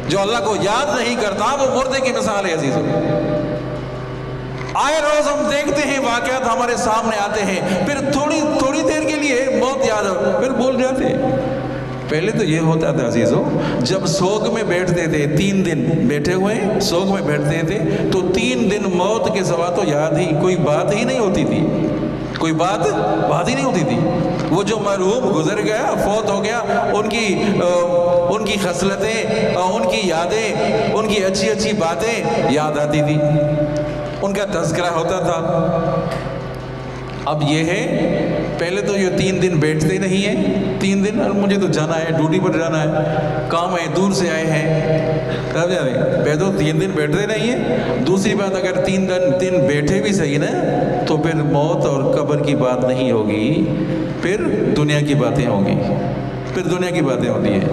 جو اللہ کو یاد نہیں کرتا وہ مردے کی مثال ہے عزیزوں۔ آئے روز ہم دیکھتے ہیں واقعات ہمارے سامنے آتے ہیں، پھر تھوڑی دیر کے لیے موت یاد ہو پھر بھول جاتے ہیں۔ پہلے تو یہ ہوتا تھا عزیزوں، جب سوگ میں بیٹھتے تھے 3 دن بیٹھے ہوئے سوگ میں بیٹھتے تھے تو 3 دن موت کے سوا تو یاد ہی کوئی بات ہی نہیں ہوتی تھی، کوئی بات ہی نہیں ہوتی تھی۔ وہ جو مرحوم گزر گیا، فوت ہو گیا، ان کی خصلتیں، ان کی یادیں، ان کی اچھی اچھی باتیں یاد آتی تھی، ان کا تذکرہ ہوتا تھا۔ اب یہ ہے پہلے تو یہ 3 دن بیٹھتے نہیں ہیں، 3 دن اور مجھے تو جانا ہے، ڈیوٹی پر جانا ہے، کام ہے، دور سے آئے ہیں، تب جا رہے پہلے تو 3 دن بیٹھتے نہیں ہیں۔ دوسری بات اگر 3 دن بیٹھے بھی صحیح نا تو پھر موت اور قبر کی بات نہیں ہوگی، پھر دنیا کی باتیں ہوں گی، پھر دنیا کی باتیں ہوتی ہیں۔